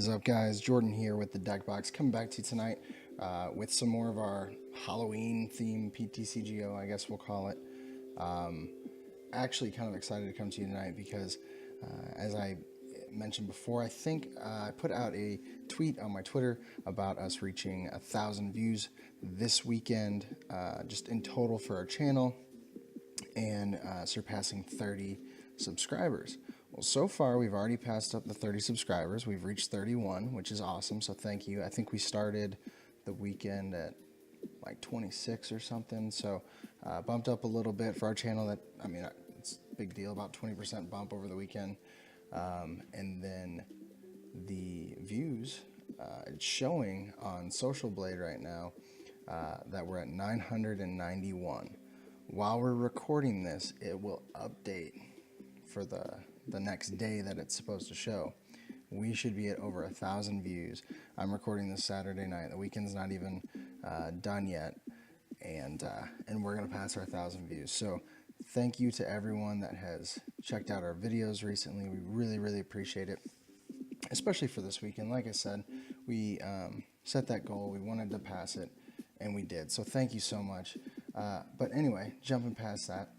up, guys? Jordan here with the Deck Box, coming back to you tonight with some more of our Halloween theme PTCGO, I guess we'll call it. Actually kind of excited to come to you tonight because as I mentioned before, I think I put out a tweet on my Twitter about us reaching 1,000 views this weekend, just in total for our channel, and surpassing 30 subscribers. Well, so far we've already passed up the 30 subscribers. We've reached 31, which is awesome, so thank you. I think we started the weekend at like 26 or something, so bumped up a little bit for our channel. That, I mean, it's a big deal, about 20% bump over the weekend. And then the views, it's showing on Social Blade right now that we're at 991. While we're recording this, it will update for the next day that it's supposed to show. We should be at over 1,000 views. I'm recording this Saturday night. The weekend's not even done yet, and we're gonna pass our 1,000 views. So thank you to everyone that has checked out our videos recently. We really appreciate it, especially for this weekend. Like I said, we set that goal. We wanted to pass it, and we did. So thank you so much. But anyway, jumping past that,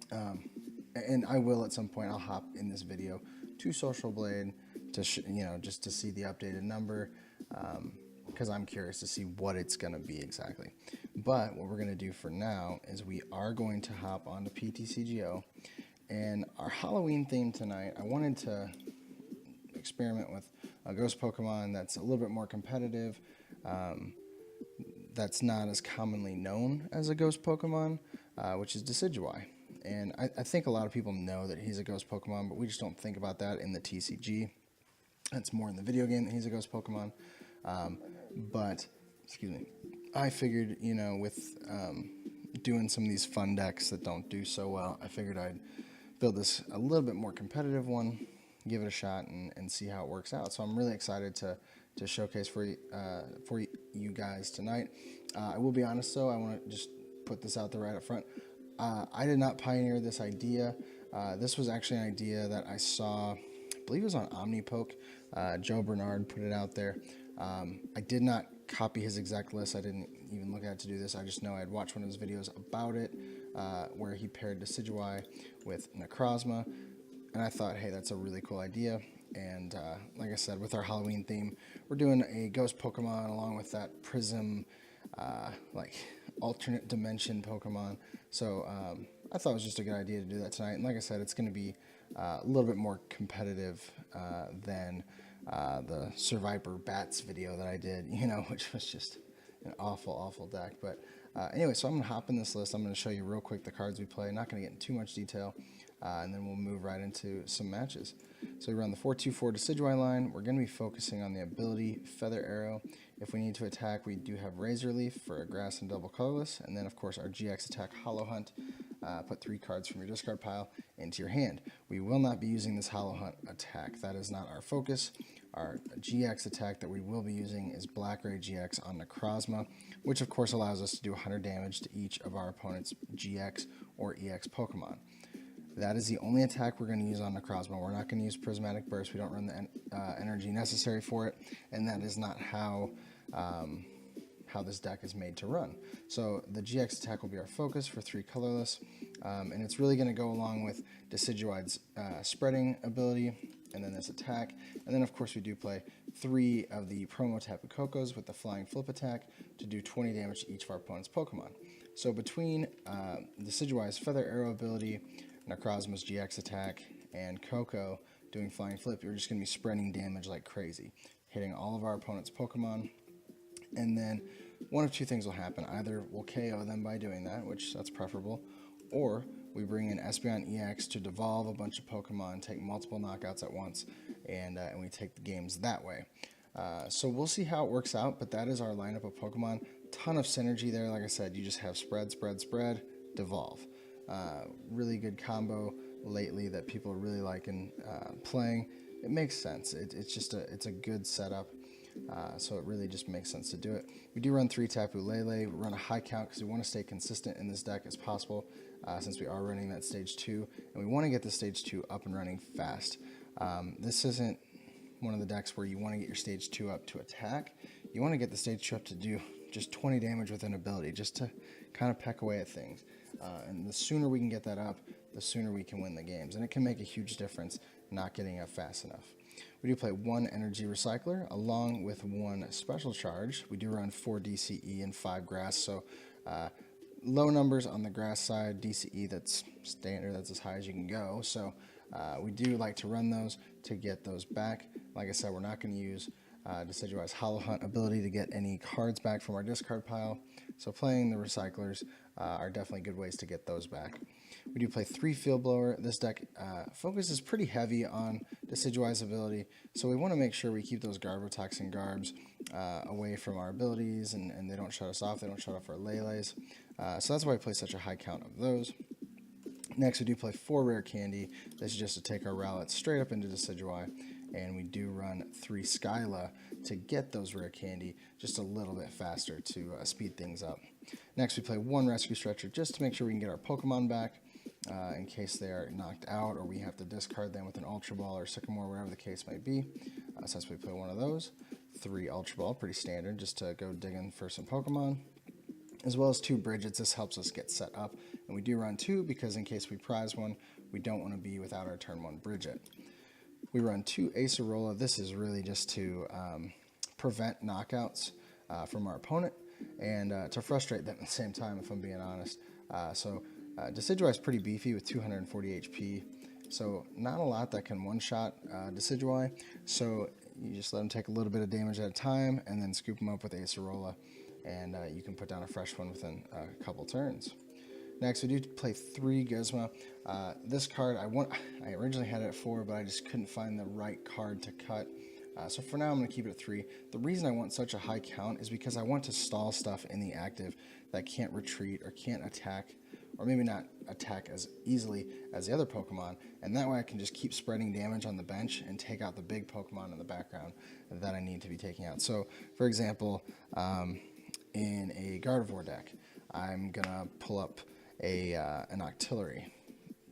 and I will at some point, I'll hop in this video to Social Blade to just to see the updated number, because I'm curious to see what it's going to be exactly. But what we're going to do for now is we are going to hop onto PTCGO, and our Halloween theme tonight, I wanted to experiment with a ghost Pokemon that's a little bit more competitive, that's not as commonly known as a ghost Pokemon, which is Decidueye. And I think a lot of people know that he's a ghost Pokemon, but we just don't think about that in the TCG. It's more in the video game that he's a ghost Pokemon. But, excuse me, I figured, with doing some of these fun decks that don't do so well, I figured I'd build this a little bit more competitive one, give it a shot, and see how it works out. So I'm really excited to showcase for you guys tonight. I will be honest, though, I want to just put this out there right up front. I did not pioneer this idea. This was actually an idea that I saw, I believe it was on OmniPoke. Joe Bernard put it out there. I did not copy his exact list. I didn't even look at it to do this. I just know I had watched one of his videos about it, where he paired Decidueye with Necrozma, and I thought, hey, that's a really cool idea. And like I said, with our Halloween theme, we're doing a ghost Pokemon along with that Prism, like alternate dimension Pokemon. So I thought it was just a good idea to do that tonight. And like I said, it's going to be a little bit more competitive than the Survivor Bats video that I did, which was just an awful deck. But anyway, so I'm going to hop in this list. I'm going to show you real quick the cards we play. Not going to get into too much detail, and then we'll move right into some matches. So we run the 4-2-4 Decidueye line. We're going to be focusing on the ability Feather Arrow. If we need to attack, we do have Razor Leaf for a grass and double colorless, and then of course our GX attack Hollow Hunt. Put 3 cards from your discard pile into your hand. We will not be using this Hollow Hunt attack. That is not our focus. Our GX attack that we will be using is Black Ray GX on Necrozma, which of course allows us to do 100 damage to each of our opponent's GX or EX Pokemon. That is the only attack we're going to use on Necrozma. We're not going to use Prismatic Burst. We don't run the energy necessary for it, and that is not how this deck is made to run. So the GX attack will be our focus for 3 colorless, and it's really going to go along with Decidueye's spreading ability, and then this attack. And then of course we do play 3 of the promo Tapu Kokos with the Flying Flip attack to do 20 damage to each of our opponent's Pokemon. So between Decidueye's Feather Arrow ability, Necrozma's GX attack, and Koko doing Flying Flip, you're just going to be spreading damage like crazy, hitting all of our opponent's Pokemon. And then one of 2 things will happen. Either we'll KO them by doing that, which that's preferable, or we bring in Espeon EX to devolve a bunch of Pokemon, take multiple knockouts at once, and we take the games that way. So we'll see how it works out, but that is our lineup of Pokemon. Ton of synergy there. Like I said, you just have spread, devolve. Really good combo lately that people are really liking playing. It makes sense. It's a good setup. So it really just makes sense to do it. We do run 3 Tapu Lele. We run a high count because we want to stay consistent in this deck as possible, since we are running that stage 2, and we want to get the stage 2 up and running fast. This isn't one of the decks where you want to get your stage 2 up to attack. You want to get the stage 2 up to do just 20 damage with an ability, just to kind of peck away at things. And the sooner we can get that up, the sooner we can win the games. And it can make a huge difference not getting up fast enough. We do play 1 energy recycler along with 1 special charge. We do run 4 DCE and 5 grass, so low numbers on the grass side, DCE that's standard, that's as high as you can go. So we do like to run those to get those back. Like I said, we're not going to use Decidueye's Hollow Hunt ability to get any cards back from our discard pile. So playing the recyclers are definitely good ways to get those back. We do play 3 Field Blower. This deck focuses pretty heavy on Decidueye's ability, so we want to make sure we keep those Garbotoxin Garbs away from our abilities, and they don't shut us off. They don't shut off our Lele's. So that's why we play such a high count of those. Next, we do play 4 Rare Candy. This is just to take our Rowlets straight up into Decidueye, and we do run 3 Skyla to get those Rare Candy just a little bit faster to speed things up. Next, we play 1 Rescue Stretcher just to make sure we can get our Pokemon back in case they are knocked out or we have to discard them with an Ultra Ball or Sycamore, whatever the case might be. So that's why we play 1 of those. 3 Ultra Ball, pretty standard, just to go digging for some Pokemon. As well as 2 Bridgets. This helps us get set up. And we do run 2 because in case we prize one, we don't want to be without our turn 1 Bridget. We run 2 Acerola. This is really just to prevent knockouts from our opponent and to frustrate them at the same time, if I'm being honest. Decidueye is pretty beefy with 240 HP, so not a lot that can one-shot Decidueye. So you just let him take a little bit of damage at a time and then scoop him up with Acerola, and you can put down a fresh one within a couple turns. Next, we do play 3 Guzma. This card, I originally had it at 4, but I just couldn't find the right card to cut. So for now, I'm going to keep it at 3. The reason I want such a high count is because I want to stall stuff in the active that can't retreat or can't attack, or maybe not attack as easily as the other Pokemon, and that way I can just keep spreading damage on the bench and take out the big Pokemon in the background that I need to be taking out. So, for example, in a Gardevoir deck, I'm going to pull up an Octillery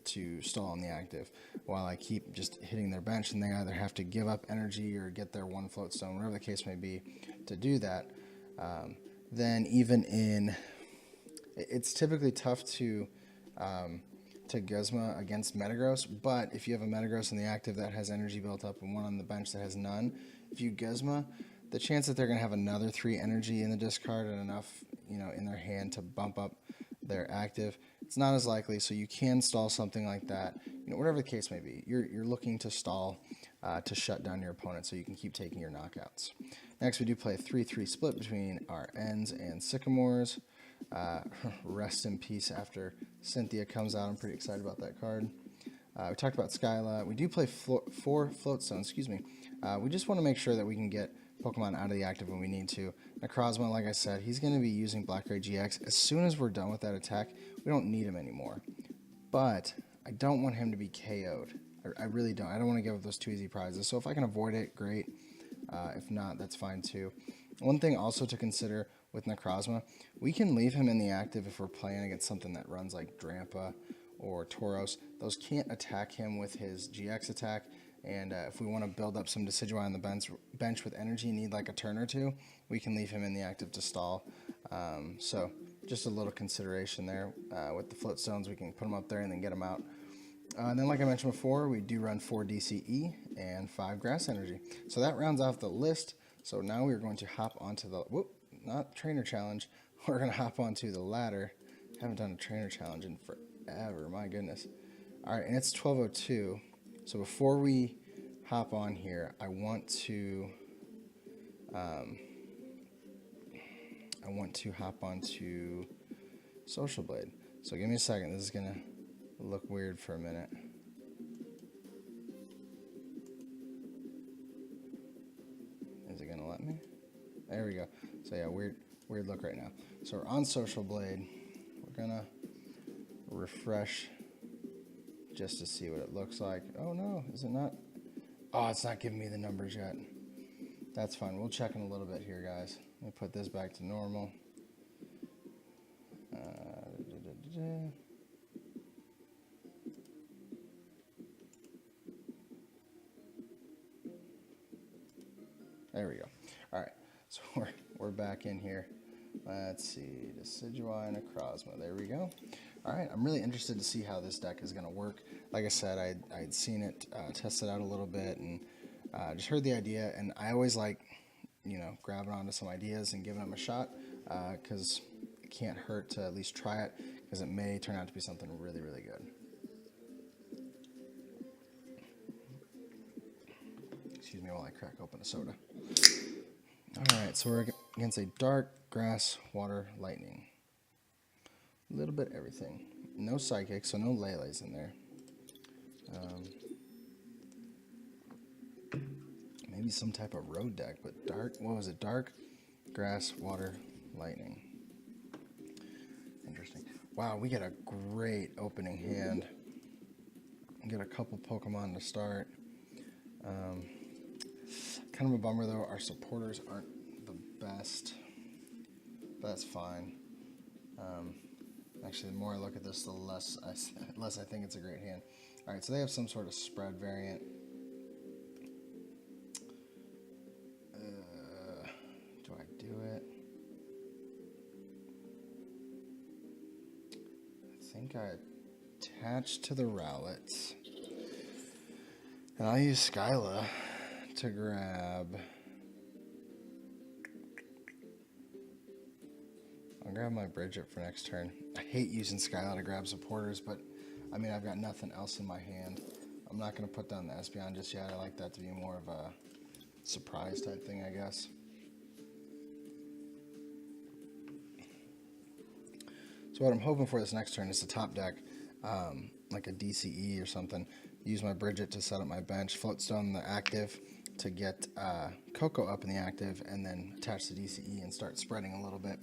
to stall on the active while I keep just hitting their bench, and they either have to give up energy or get their 1 Float Stone, whatever the case may be, to do that. Then even in... It's typically tough to Guzma against Metagross, but if you have a Metagross in the active that has energy built up and one on the bench that has none, if you Guzma, the chance that they're going to have another 3 energy in the discard and enough, in their hand to bump up their active, it's not as likely. So you can stall something like that. Whatever the case may be, you're looking to stall to shut down your opponent so you can keep taking your knockouts. Next, we do play a 3-3 split between our Ends and Sycamores. Rest in peace after Cynthia comes out. I'm pretty excited about that card. We talked about Skyla. We do play 4 Float Stones, we just want to make sure that we can get Pokemon out of the active when we need to. Necrozma, like I said, he's going to be using Black Ray GX. As soon as we're done with that attack, we don't need him anymore. But I don't want him to be KO'd. I really don't. I don't want to give up those 2 easy prizes. So if I can avoid it, great. If not, that's fine too. One thing also to consider with Necrozma, we can leave him in the active if we're playing against something that runs like Drampa or Tauros. Those can't attack him with his GX attack, and if we want to build up some Decidueye on the bench with energy, need like a turn or 2, we can leave him in the active to stall. So just a little consideration there. With the Float Stones, we can put them up there and then get them out. And then, like I mentioned before, we do run 4 DCE and 5 Grass Energy. So that rounds off the list. So now we're going to hop onto the... not trainer challenge. We're going to hop onto the ladder. Haven't done a trainer challenge in forever. My goodness. All right, and it's 12:02. So before we hop on here, I want to hop onto Social Blade. So give me a second. This is going to look weird for a minute. Is it going to let me? There we go. So yeah, weird look right now. So we're on Social Blade. We're gonna refresh just to see what it looks like. Oh no, is it not? Oh, it's not giving me the numbers yet. That's fine. We'll check in a little bit here, guys. Let me put this back to normal. There we go. All right, so we're back in here. Let's see, Decidueye and Necrozma. There we go. All right, I'm really interested to see how this deck is going to work. Like I said, I'd seen it, tested out a little bit, and just heard the idea. And I always like, you know, grabbing onto some ideas and giving them a shot, because it can't hurt to at least try it, because it may turn out to be something really, really good. Excuse me while I crack open a soda. Alright, so we're against a dark, grass, water, lightning. A little bit everything. No psychic, so no Lele's in there. Maybe some type of road deck, but dark, what was it? Dark, grass, water, lightning. Interesting. Wow, we get a great opening hand. We get a couple Pokemon to start. Kind of a bummer though, our supporters aren't the best, but that's fine. Actually, the more I look at this, the less I think it's a great hand. Alright, so they have some sort of spread variant. Do I do it? I think I attach to the Rowlets. And I'll use Skyla to grab. I'll grab my Bridget for next turn. I hate using Skyla to grab supporters, but I mean, I've got nothing else in my hand. I'm not going to put down the Espeon just yet. I like that to be more of a surprise type thing, I guess. So what I'm hoping for this next turn is to top deck, like a DCE or something. Use my Bridget to set up my bench, Floatstone in the active to get Coco up in the active, and then attach the DCE and start spreading a little bit.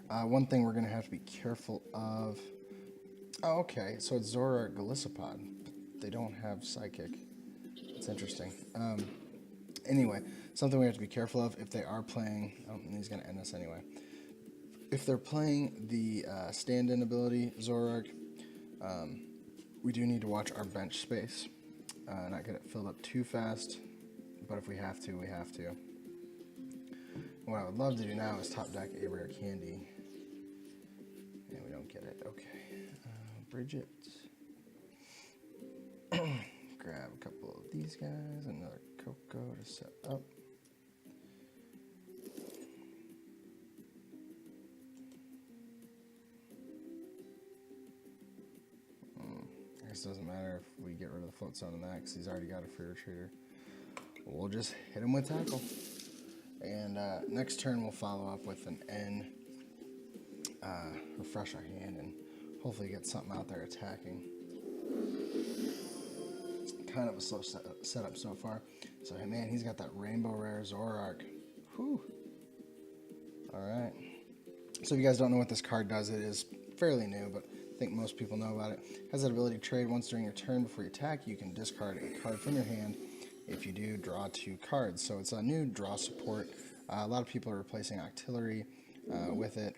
One thing we're going to have to be careful of... Oh, okay, so it's Zoroark Golisopod, but they don't have Psychic. It's interesting. Anyway, something we have to be careful of if they are playing... Oh, and he's going to end us anyway. If they're playing the stand-in ability, Zoroark, we do need to watch our bench space. Not get it filled up too fast, but if we have to, we have to. What I would love to do now is top deck a rare candy. And we don't get it. Okay. Bridget. Grab a couple of these guys. Another Coco to set up. I guess it doesn't matter if we get rid of the Floatstone in that because he's already got a free retreater. We'll just hit him with Tackle. And next turn we'll follow up with an N. Refresh our hand and hopefully get something out there attacking. Kind of a slow setup so far. So hey man, he's got that rainbow rare Zoroark. Whew. Alright. So if you guys don't know what this card does, it is fairly new, but I think most people know about it. It has that ability to trade once during your turn. Before you attack, you can discard a card from your hand. If you do, draw 2 cards. So it's a new draw support. A lot of people are replacing Octillery with it.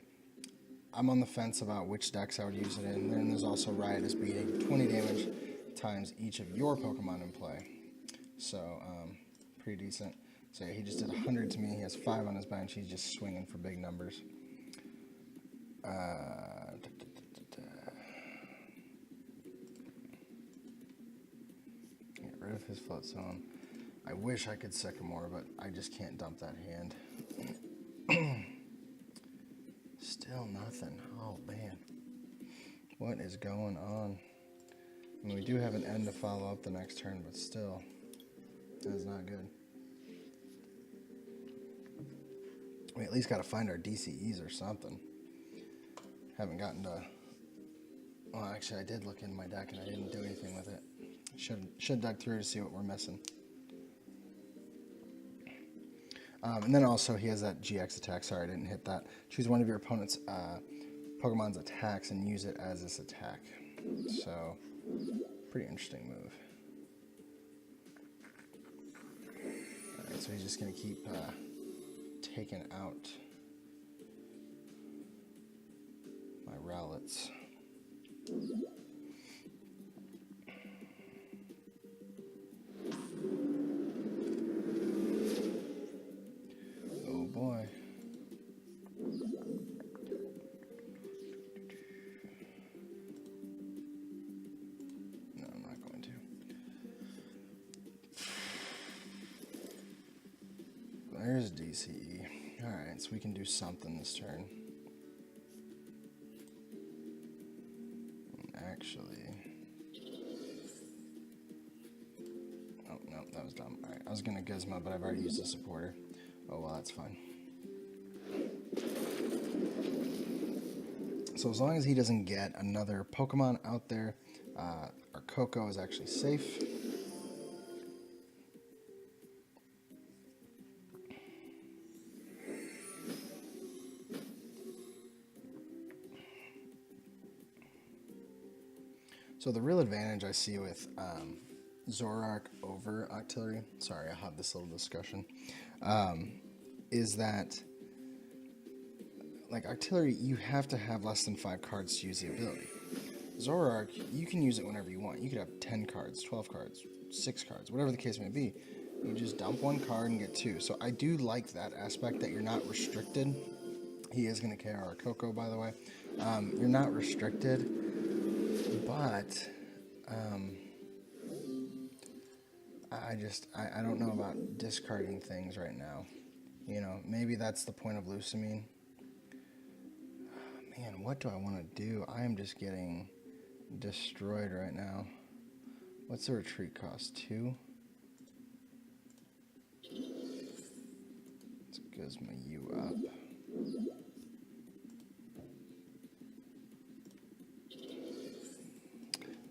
I'm on the fence about which decks I would use it in. Then there's also Riotous Beating, 20 damage times each of your Pokemon in play. So, pretty decent. So yeah, he just did 100 to me. He has 5 on his bench. He's just swinging for big numbers. Get rid of his Floatstone. I wish I could Sycamore, but I just can't dump that hand. Still nothing. Oh, man. What is going on? I mean, we do have an N to follow up the next turn, but still, that is not good. We at least got to find our DCEs or something. Haven't gotten to... Well, actually, I did look in my deck, and I didn't do anything with it. Should dug through to see what we're missing. And then also he has that GX attack. Sorry, I didn't hit that. Choose one of your opponent's Pokemon's attacks and use it as this attack. So, pretty interesting move. Alright, so he's just going to keep taking out my Rowlets. there's DCE. Alright, so we can do something this turn. Actually... Oh, no, that was dumb. Alright, I was going to Gizmo, but I've already used a supporter. Oh, well, that's fine. So as long as he doesn't get another Pokemon out there, our Coco is actually safe. So the real advantage I see with Zoroark over Octillery, sorry, I'll have this little discussion, is that, like, Octillery, you have to have less than 5 cards to use the ability. Zoroark, you can use it whenever you want. You could have 10 cards, 12 cards, 6 cards, whatever the case may be. You just dump 1 card and get 2. So I do like that aspect, that you're not restricted. He is going to KO our Coco, by the way. You're not restricted, but I don't know about discarding things right now. You know, maybe that's the point of Lusamine. Man, what do I want to do? I am just getting destroyed right now. What's the retreat cost? 2? Let's Gizmo you up.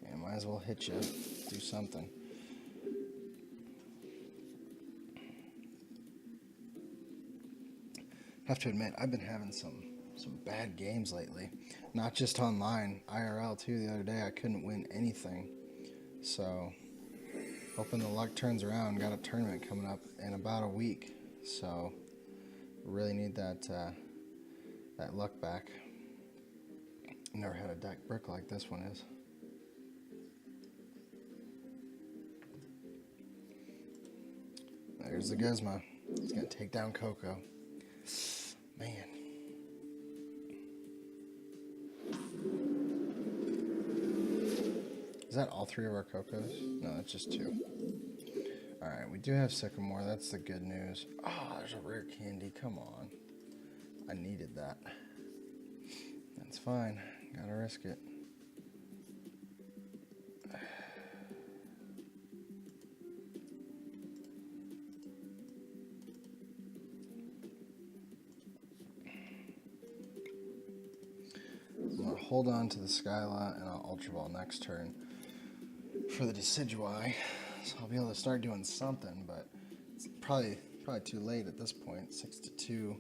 Yeah, might as well hit you. Do something. Have to admit, I've been having some bad games lately. Not just online, IRL too. The other day I couldn't win anything. So, hoping the luck turns around. Got a tournament coming up in about a week. So, really need that that luck back. Never had a deck brick like this one is. There's the Gizmo. He's gonna take down Coco. Man. Is that all 3 of our Cocos? No, that's just 2. Alright, we do have Sycamore. That's the good news. Oh, there's a rare candy. Come on. I needed that. That's fine. Gotta risk it. I'm gonna hold on to the Skyla and I'll Ultra Ball next turn for the Decidueye, so I'll be able to start doing something, but it's probably too late at this point. 6-2.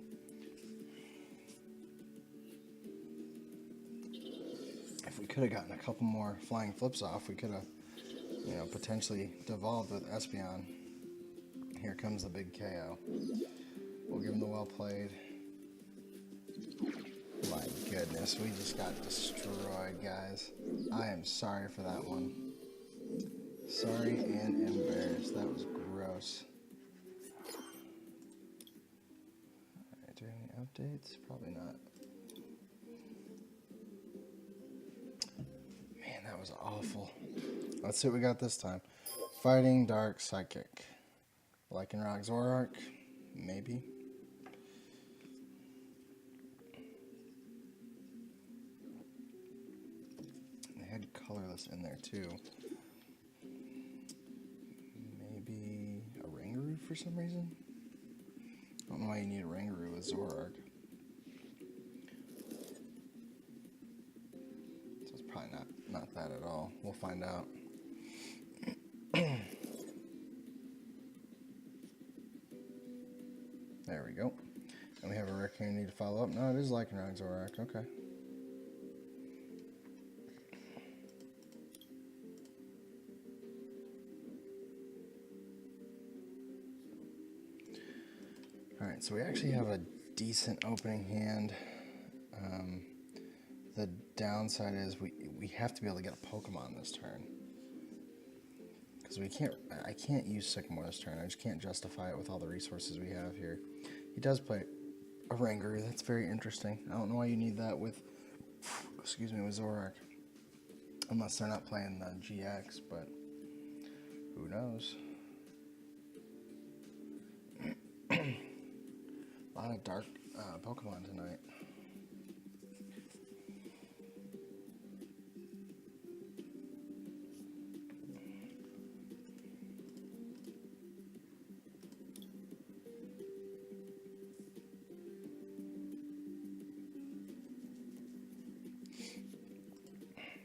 If we could have gotten a couple more flying flips off, we could have, you know, potentially devolved with Espeon. Here comes the big KO. We'll give him the well played. My goodness, we just got destroyed, guys. I am sorry for that one. Sorry and embarrassed. That was gross. Alright, do we have any updates? Probably not. Man, that was awful. Let's see what we got this time. Fighting Dark Psychic. Lycanroc Zoroark? Maybe. They had colorless in there too. Maybe a Rangaroo for some reason? I don't know why you need a Rangaroo with Zoroark. So it's probably not that at all. We'll find out. There we go. And we have a rare candy to follow up. No, it is Lycanroc Zoroark. Okay. Alright, so we actually have a decent opening hand. The downside is we have to be able to get a Pokemon this turn. Because I can't use Sycamore this turn. I just can't justify it with all the resources we have here. He does play a Rangaroo. That's very interesting. I don't know why you need that with, excuse me, with Zoroark. Unless they're not playing the GX, but who knows. A lot of dark Pokemon tonight.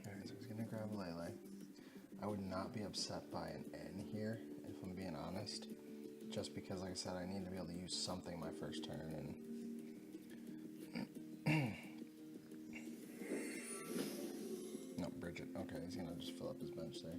Alright, so he's gonna grab Lele. I would not be upset by an N here, if I'm being honest. Just because, like I said, I need to be able to use something my first turn, and no, Bridget. Okay, he's gonna just fill up his bench there.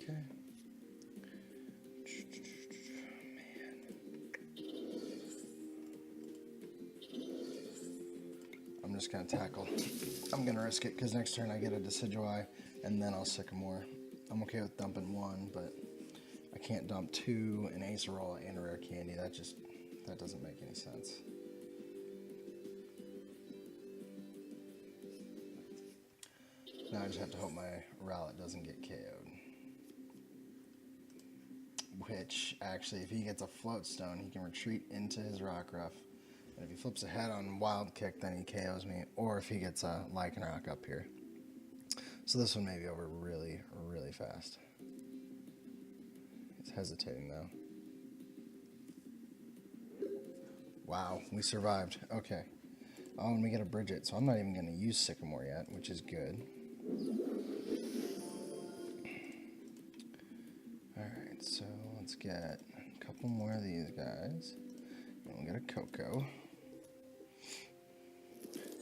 Okay. Man. I'm just gonna tackle. I'm gonna risk it because next turn I get a Decidueye and then I'll Sycamore. I'm okay with dumping one, but I can't dump two, an Acerola, and a rare candy. That doesn't make any sense. Now I just have to hope my Rowlet doesn't get KO'd. Which, actually, if he gets a Float Stone, he can retreat into his Rockruff. And if he flips ahead on Wild Kick, then he KOs me. Or if he gets a Lycanroc up here. So this one may be over really, really fast. He's hesitating, though. Wow, we survived. Okay. Oh, and we get a Bridget, so I'm not even going to use Sycamore yet, which is good. Alright, so let's get a couple more of these guys. And we'll get a Coco.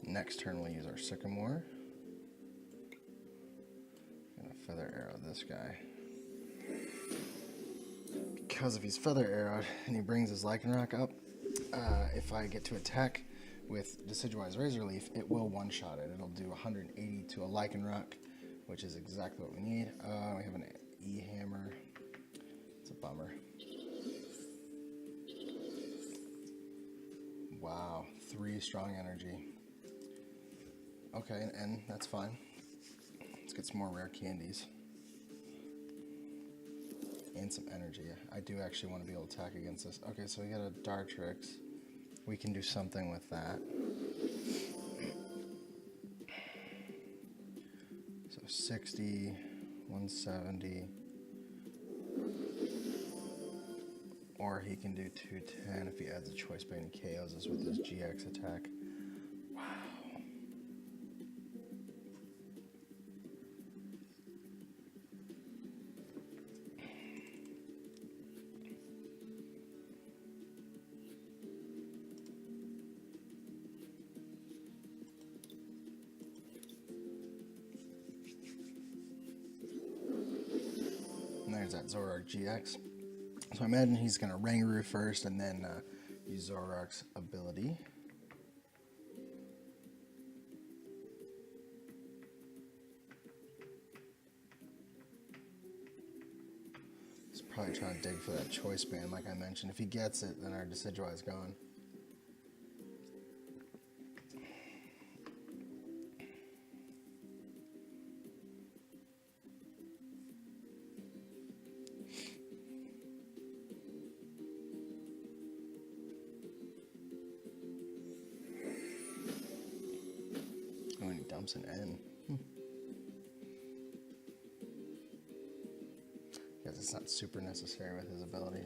Next turn we'll use our Sycamore. Gonna Feather Arrow this guy. Because if he's Feather Arrowed and he brings his Lycanroc up, if I get to attack with Decidueye's Razor Leaf, it will one-shot it. It'll do 180 to a Lycanroc, which is exactly what we need. We have an E-Hammer. It's a bummer. Wow, 3 strong energy. Okay, and that's fine. Let's get some more rare candies. And some energy. I do actually want to be able to attack against this. Okay, so we got a Dartrix. We can do something with that. So 60, 170. Or he can do 210 if he adds a Choice Band and KOs us with his GX attack. Wow. And there's that Zoroark GX. So I imagine he's going to Rangaroo first and then use Zoroark's ability. He's probably trying to dig for that Choice Band like I mentioned. If he gets it, then our Decidueye is gone. Oh, and he dumps an N. Because it's not super necessary with his ability.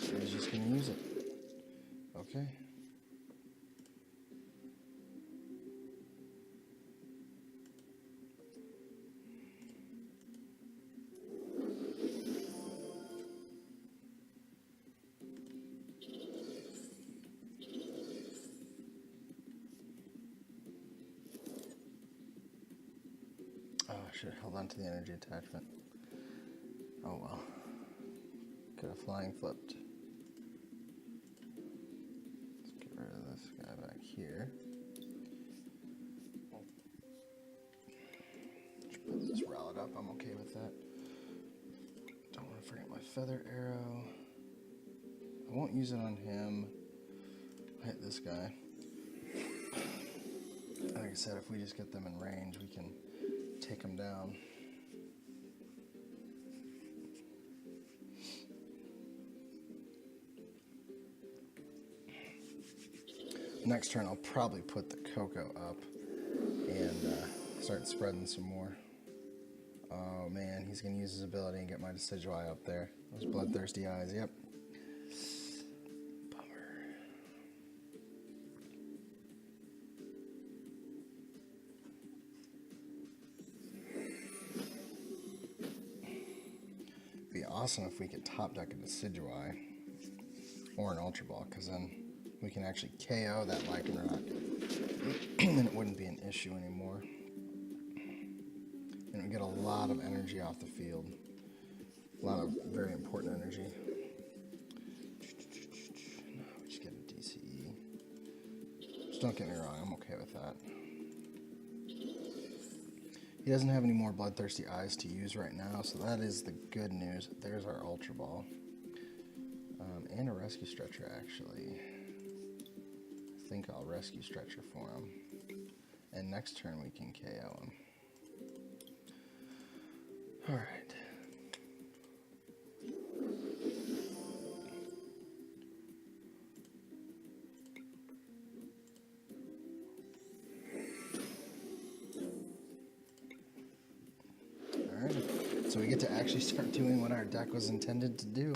So he's just going to use it. Okay. Oh, I should have held on to the energy attachment. Oh well. Could have flying flipped. Let's get rid of this guy back here. Just roll it up, I'm okay with that. Don't want to forget my feather arrow. I won't use it on him. I'll hit this guy. Like I said, if we just get them in range, we can take them down. Next turn, I'll probably put the cocoa up and start spreading some more. Oh man, he's going to use his ability and get my Decidueye up there. Those bloodthirsty eyes, yep. Bummer. Be awesome if we could top deck a Decidueye or an Ultra Ball, because then we can actually KO that Lycanroc, and then it wouldn't be an issue anymore. And it would get a lot of energy off the field. A lot of very important energy. No, we just get a DCE. Just don't get me wrong, I'm okay with that. He doesn't have any more bloodthirsty eyes to use right now, so that is the good news. There's our Ultra Ball. And a Rescue Stretcher, actually. I think I'll Rescue Stretcher for him. And next turn we can KO him. Alright. Alright. So we get to actually start doing what our deck was intended to do.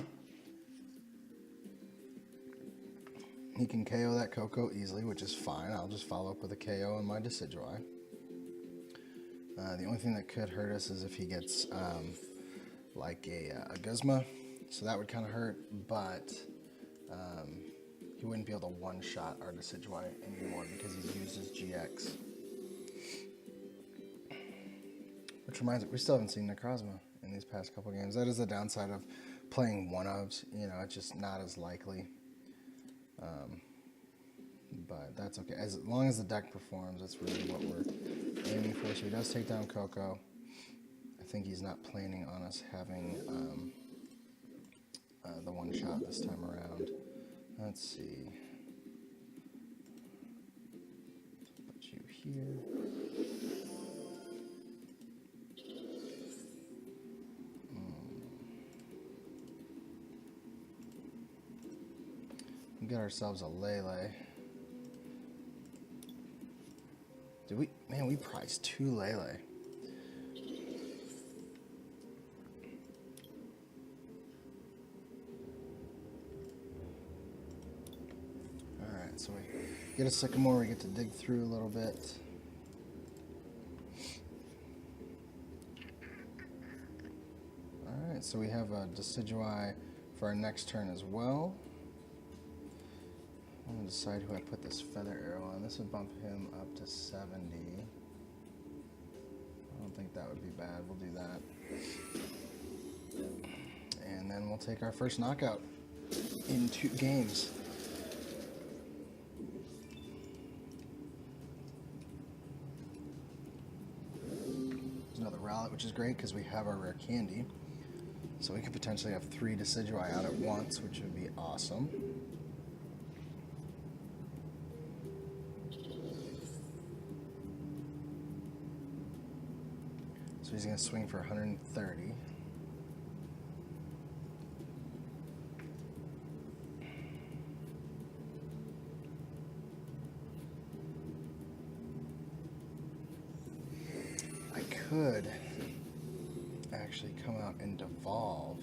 He can KO that Coco easily, which is fine. I'll just follow up with a KO on my Decidueye. The only thing that could hurt us is if he gets like a Guzma, so that would kind of hurt, but he wouldn't be able to one-shot our Decidueye anymore because he's used his GX. Which reminds me, we still haven't seen Necrozma in these past couple games. That is the downside of playing one-ofs. You know, it's just not as likely. But that's okay. As long as the deck performs, that's really what we're aiming for. So he does take down Coco. I think he's not planning on us having the one shot this time around. Let's see. Put you here. We got ourselves a Lele. Did we? Man, we prized 2 Lele. Alright, so we get a Sycamore, we get to dig through a little bit. Alright, so we have a Decidueye for our next turn as well. I'm going to decide who I put this feather arrow on. This would bump him up to 70. I don't think that would be bad. We'll do that. And then we'll take our first knockout in 2 games. There's another Rowlet, which is great because we have our rare candy. So we could potentially have 3 Decidueye out at once, which would be awesome. So he's going to swing for 130. I could actually come out and devolve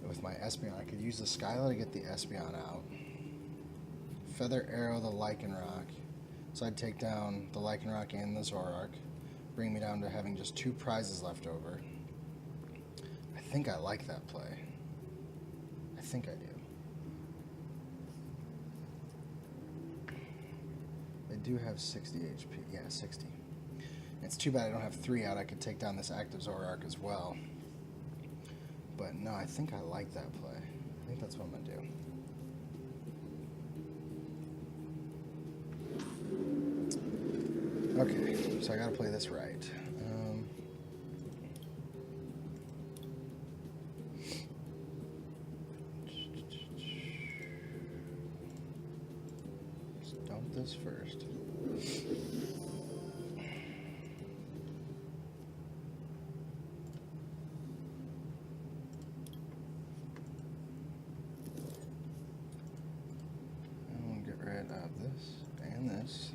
with my Espeon. I could use the Skyla to get the Espeon out. Feather Arrow the Lycanroc. So I'd take down the Lycanroc and the Zoroark. Bring me down to having just 2 prizes left over. I think I like that play. I think I do. They do have 60 HP. Yeah, 60. It's too bad I don't have 3 out. I could take down this active Zoroark as well. But no, I think I like that play. I think that's what I'm going to do. Okay, so I got to play this right. Let's dump this first. Of this and this.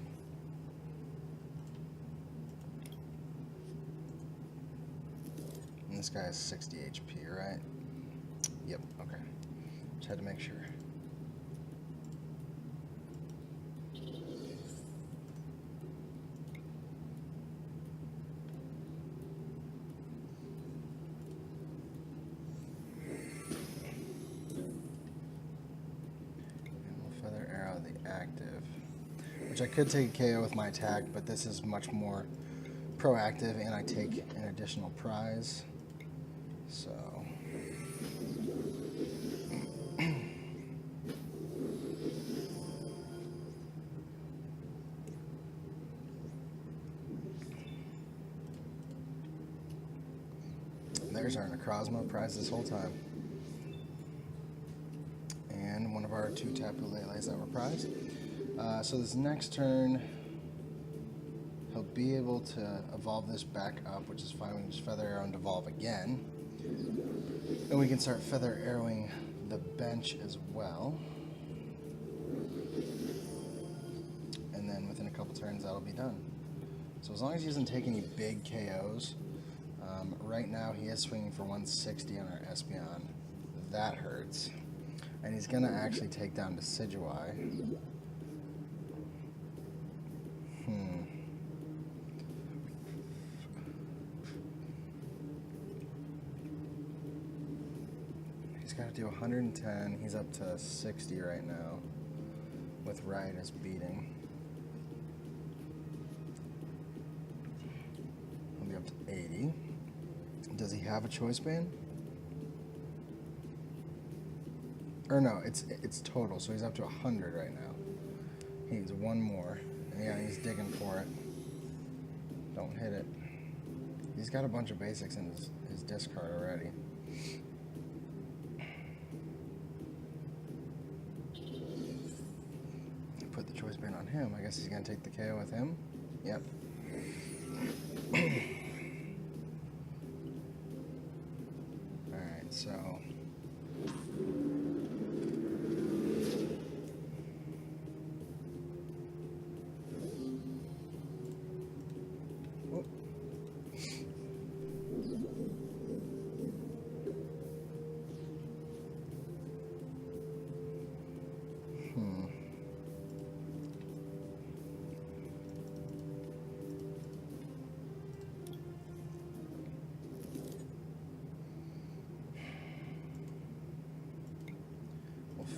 And this guy has 60 HP, right? Yep, okay. Just had to make sure. Active, which I could take a KO with my attack, but this is much more proactive, and I take an additional prize. So there's our Necrozma prize this whole time. One of our 2 Tapu Leles that were prized. So this next turn, he'll be able to evolve this back up, which is fine. We can just Feather Arrow and evolve again. And we can start Feather Arrowing the bench as well. And then within a couple turns, that'll be done. So as long as he doesn't take any big KOs, right now he is swinging for 160 on our Espeon. That hurts. And he's going to actually take down Decidueye. He's got to do 110. He's up to 60 right now with Riotous beating. He'll be up to 80. Does he have a choice band? Or no, it's total, so he's up to 100 right now. He needs 1 more. And yeah, he's digging for it. Don't hit it. He's got a bunch of basics in his discard already. Put the choice band on him. I guess he's going to take the KO with him. Yep. Alright, so...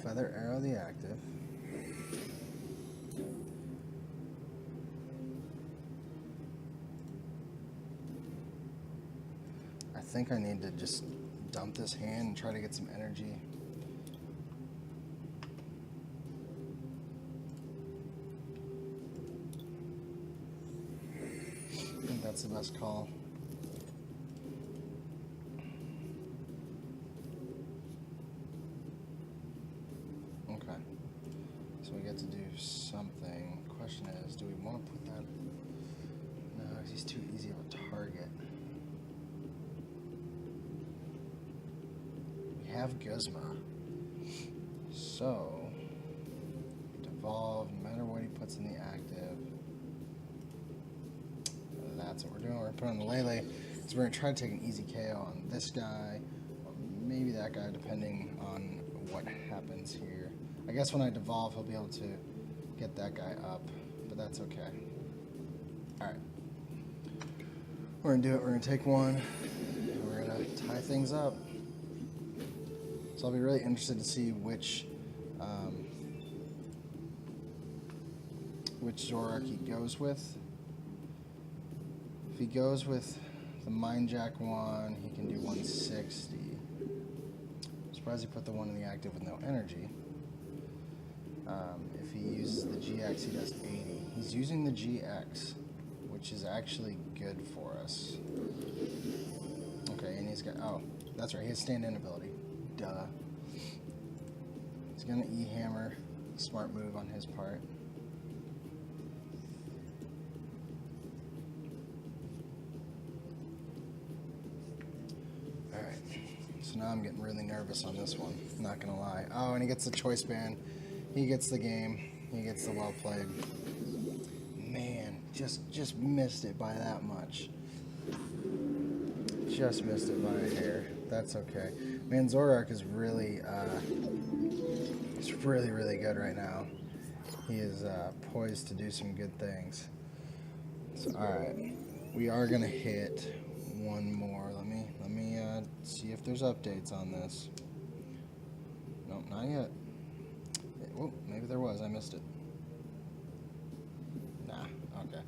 Feather Arrow the active. I think I need to just dump this hand and try to get some energy. I think that's the best call. So we get to do something. Question is, do we want to put that? No, because he's too easy of a target. We have Guzma. So, devolve, no matter what he puts in the active. That's what we're doing. We're putting on the Lele. So we're going to try to take an easy KO on this guy, or maybe that guy, depending on what happens here. I guess when I devolve, he'll be able to get that guy up, but that's okay. Alright. We're going to do it. We're going to take one, and we're going to tie things up. So I'll be really interested to see which Zoroark he goes with. he goes with the Mind Jack 1, he can do 160. I'm surprised he put the 1 in the active with no energy. If he uses the GX, he does 80. He's using the GX, which is actually good for us. Okay, and he's got, oh, that's right, he has stand-in ability. Duh. He's gonna E-hammer. Smart move on his part. Alright, so now I'm getting really nervous on this one, not gonna lie. Oh, and he gets the choice band. He gets the game. He gets the well played. Man, just missed it by that much. Just missed it by a hair. That's okay. Man, ZOROARK is really, he's really, really good right now. He is poised to do some good things. So, all right, we are gonna hit one more. Let me see if there's updates on this. Nope, not yet. Oh, maybe there was. I missed it. Nah. Okay.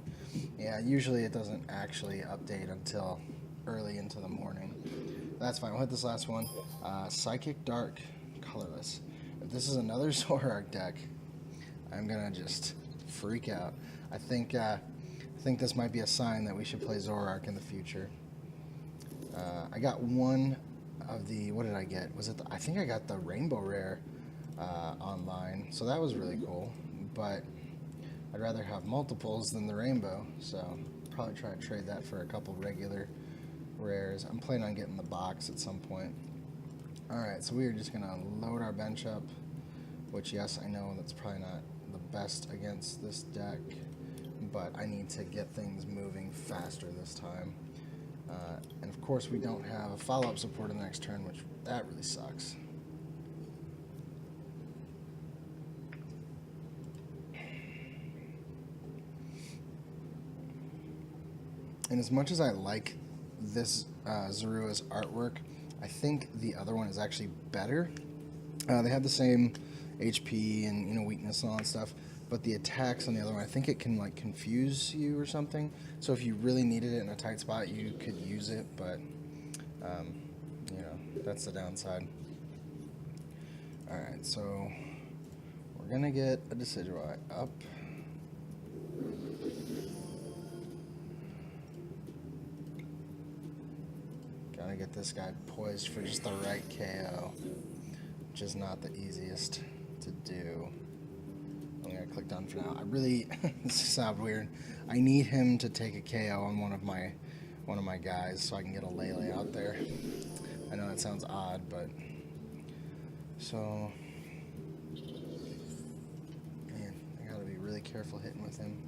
Yeah, usually it doesn't actually update until early into the morning. That's fine. We'll hit this last one. Psychic Dark, colorless. If this is another ZOROARK deck, I'm gonna just freak out. I think this might be a sign that we should play ZOROARK in the future. I got one of the, what did I get? Was it? I think I got the Rainbow Rare online, so that was really cool. But I'd rather have multiples than the Rainbow, so probably try to trade that for a couple regular rares. I'm planning on getting the box at some point. All right, so we are just gonna load our bench up, which, yes, I know that's probably not the best against this deck, but I need to get things moving faster this time. And of course, we don't have a follow-up support in the next turn, which that really sucks. And as much as I like this Zorua's artwork, I think the other one is actually better. They have the same HP and weakness and all that stuff, but the attacks on the other one, I think it can like confuse you or something. So if you really needed it in a tight spot, you could use it, but that's the downside. All right, so we're gonna get a Decidueye up. Gotta get this guy poised for just the right KO, which is not the easiest to do. I'm gonna click done for now. I really, this sounds weird. I need him to take a KO on one of my guys so I can get a Lele out there. I know that sounds odd, but so man, I gotta be really careful hitting with him.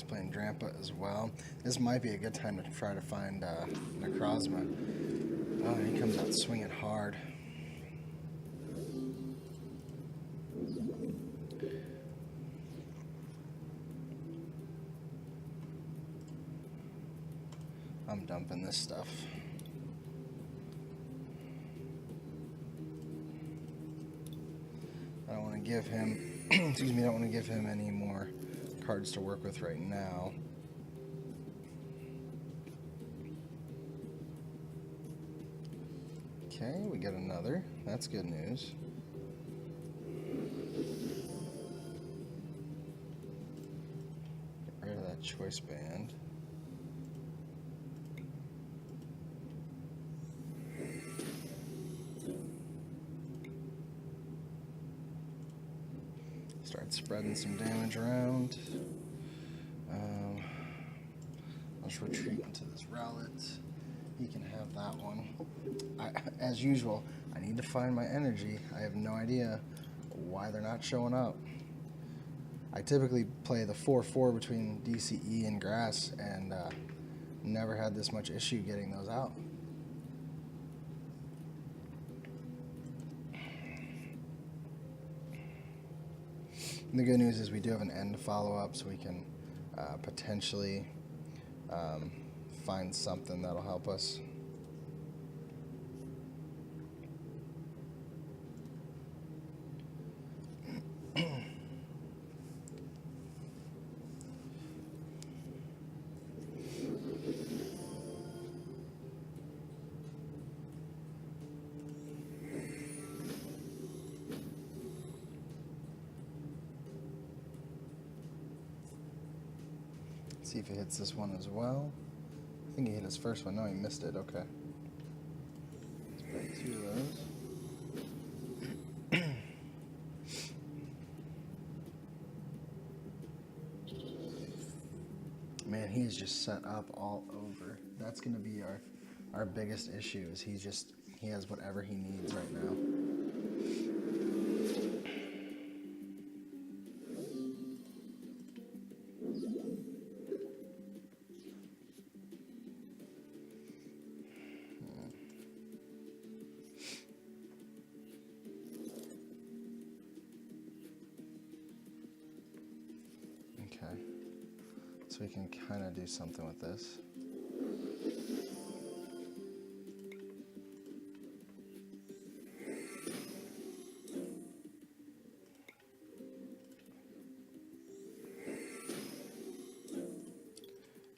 Playing Drampa as well. This might be a good time to try to find Necrozma. Oh, he comes out swinging hard. I'm dumping this stuff. I don't want to give him, excuse me, I don't want to give him any more cards to work with right now. Okay, we get another. That's good news. Get rid of that choice band. Start spreading some damage around. I'll just retreat into this Rowlet. He can have that one. As usual, I need to find my energy. I have no idea why they're not showing up. I typically play the 4-4 between DCE and Grass, and never had this much issue getting those out. And the good news is we do have an end follow-up, so we can potentially find something that'll help us. See if he hits this one as well. I think he hit his first one. No, he missed it. Okay. Let's break 2 of those. Man, he is just set up all over. That's going to be our biggest issue is he has whatever he needs right now. Okay, so we can kind of do something with this.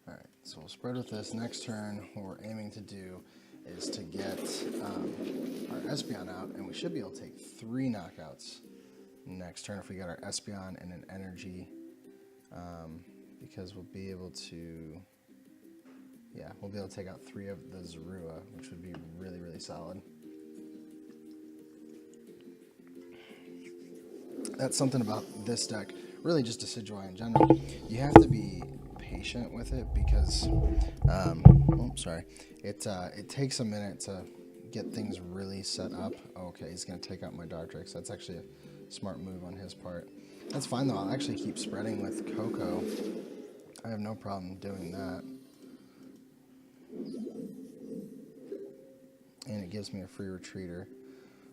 All right, so we'll spread with this. Next turn, what we're aiming to do is to get our Espeon out, and we should be able to take 3 knockouts next turn if we got our Espeon and an energy. Because we'll be able to, we'll be able to take out 3 of the Zorua, which would be really, really solid. That's something about this deck, really just Decidueye in general. You have to be patient with it because, it takes a minute to get things really set up. Okay, he's going to take out my Dartrix. That's actually a smart move on his part. That's fine though, I'll actually keep spreading with Coco. I have no problem doing that. And it gives me a free retreater.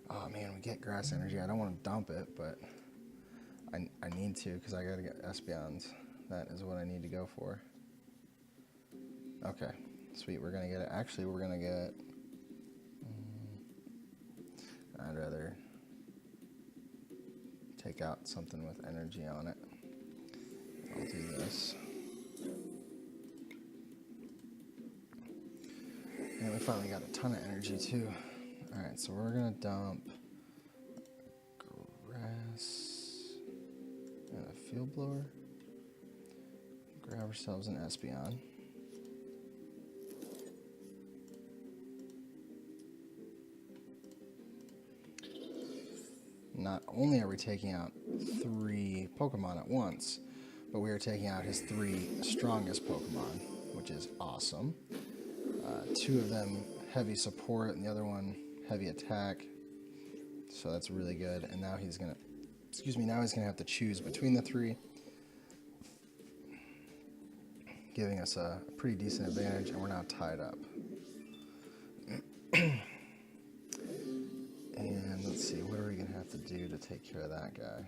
Oh man, we get grass energy. I don't want to dump it, but I need to because I gotta get Espeons. That is what I need to go for. Okay, sweet, we're gonna get it. Actually, we're gonna get, I'd rather take out something with energy on it. I'll do this. And we finally got a ton of energy too. Alright, so we're gonna dump grass and a field blower. Grab ourselves an Espeon. Not only are we taking out 3 Pokemon at once, but we are taking out his 3 strongest Pokemon, which is awesome. 2 of them heavy support and the other one heavy attack. So that's really good. And now he's gonna, now he's gonna have to choose between the 3, giving us a pretty decent advantage, and we're now tied up. And let's see, what are we gonna have to do to take care of that guy?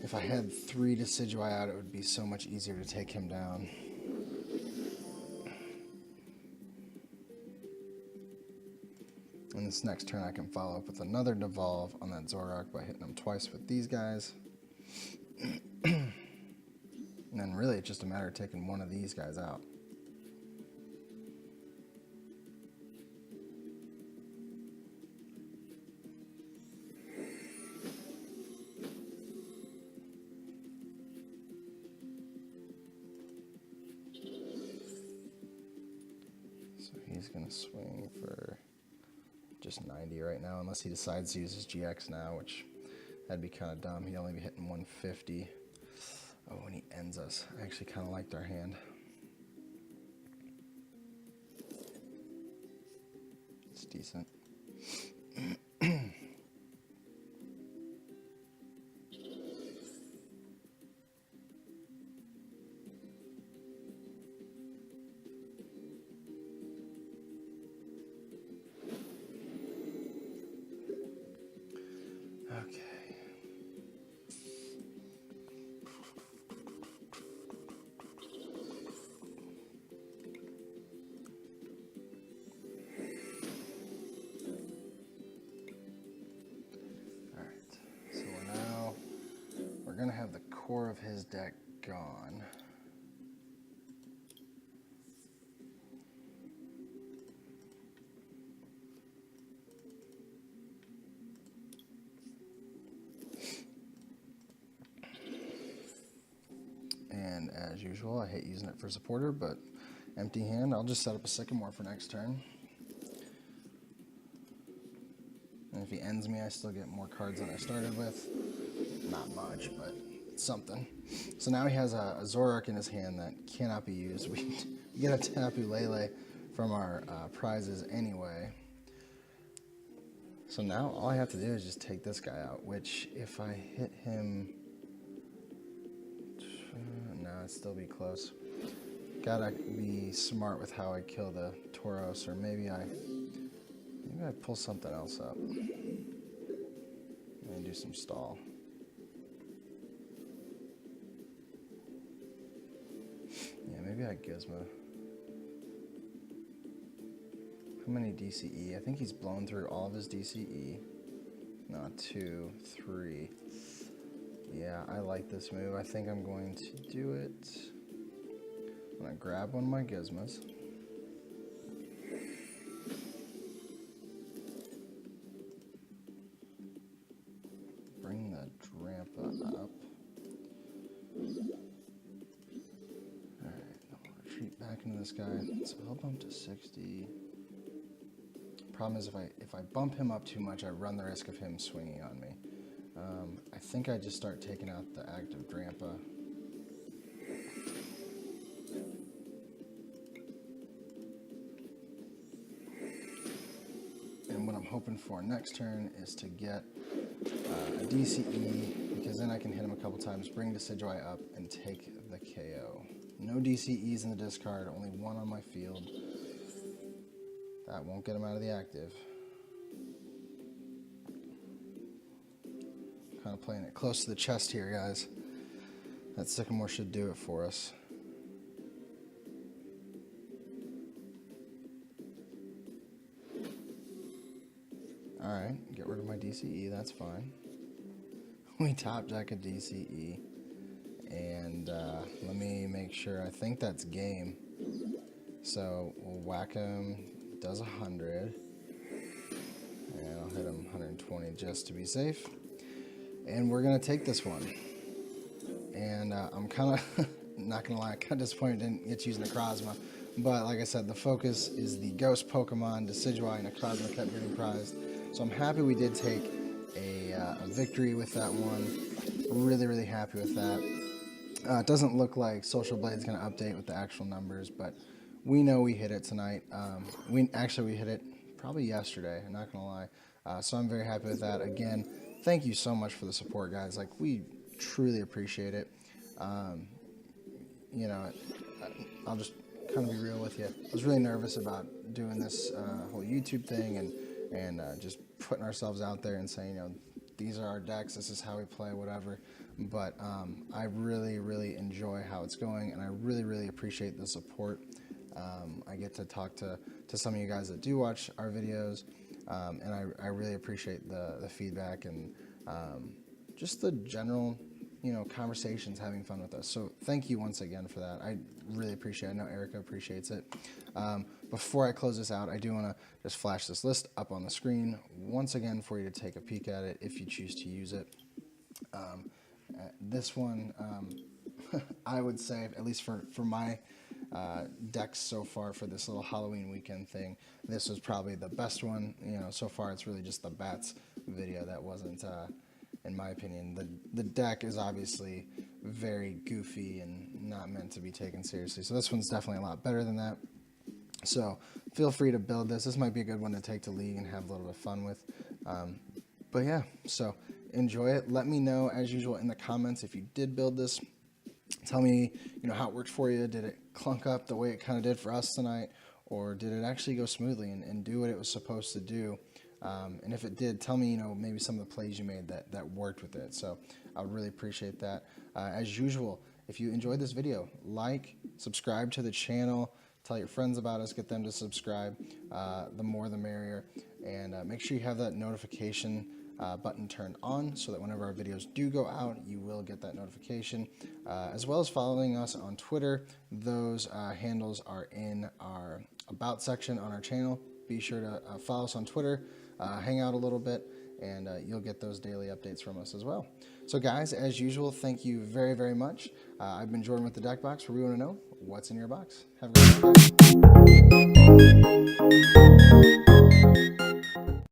If I had 3 Decidueye out, it would be so much easier to take him down. And this next turn I can follow up with another Devolve on that Zoroark by hitting him twice with these guys. And then really it's just a matter of taking one of these guys out. So he's going to swing for just 90 right now, unless he decides to use his GX now, which that'd be kind of dumb. He'd only be hitting 150. Oh, and he ends us. I actually kind of liked our hand. It's decent. Okay. going to have the core of his deck gone. And as usual, I hate using it for supporter, but empty hand. I'll just set up a Sycamore for next turn. And if he ends me, I still get more cards than I started with. Not much, but it's something. So now he has a Zoroark in his hand that cannot be used. We get a Tapu Lele from our prizes anyway. So now all I have to do is just take this guy out, which if I hit him... no, it'd still be close. Gotta be smart with how I kill the Tauros, or maybe I pull something else up. And do some stall. Yeah, maybe I Gizmo. How many DCE? I think he's blown through all of his DCE. No, 2, 3. Yeah, I like this move. I think I'm going to do it. I'm going to grab one of my Gizmos. Bring the Drampa up. Alright, I'll retreat back into this guy. So I'll bump to 60. Problem is if I bump him up too much, I run the risk of him swinging on me. I think I just start taking out the active Drampa. And what I'm hoping for next turn is to get a DCE, because then I can hit him a couple times, bring Decidueye up, and take the KO. No DCEs in the discard, only one on my field. That won't get him out of the active. Kind of playing it close to the chest here, guys. That Sycamore should do it for us. Alright, get rid of my DCE, that's fine. We top deck a DCE. And let me make sure, I think that's game. So we'll whack him, does 100. And I'll hit him 120 just to be safe. And we're going to take this one. And I'm kind of, not going to lie, kind of disappointed I didn't get to use Necrozma. But like I said, the focus is the ghost Pokemon. Decidueye and Necrozma kept getting prized. So I'm happy we did take a victory with that one. Really, really happy with that. It doesn't look like Social Blade's going to update with the actual numbers, but we know we hit it tonight. We hit it probably yesterday, I'm not going to lie. So I'm very happy with that. Again, thank you so much for the support, guys. Like, we truly appreciate it. You know, I'll just kind of be real with you. I was really nervous about doing this whole YouTube thing and just putting ourselves out there and saying, you know, these are our decks, this is how we play, whatever. But I really, really enjoy how it's going, and I really, really appreciate the support. I get to talk to some of you guys that do watch our videos, and I really appreciate the feedback and just the general, you know, conversations, having fun with us. So thank you once again for that. I really appreciate it. I know Erica appreciates it. Before I close this out, I do want to just flash this list up on the screen once again for you to take a peek at it if you choose to use it. This one, I would say, at least for my decks so far for this little Halloween weekend thing, this was probably the best one. You know, so far it's really just the bats video that wasn't, in my opinion. The deck is obviously very goofy and not meant to be taken seriously. So this one's definitely a lot better than that. So feel free to build this. This might be a good one to take to League and have a little bit of fun with. But yeah, so enjoy it. Let me know, as usual, in the comments if you did build this. Tell me, you know, how it worked for you. Did it clunk up the way it kind of did for us tonight? Or did it actually go smoothly and do what it was supposed to do? And if it did, tell me, you know, maybe some of the plays you made that worked with it. So I would really appreciate that. As usual, if you enjoyed this video, like, subscribe to the channel, tell your friends about us, get them to subscribe. The more the merrier. And make sure you have that notification button turned on so that whenever our videos do go out, you will get that notification, as well as following us on Twitter. Those handles are in our About section on our channel. Be sure to follow us on Twitter, hang out a little bit, and you'll get those daily updates from us as well. So guys, as usual, thank you very, very much. I've been Jordan with the Deck Box, where we want to know what's in your box. Have a great day.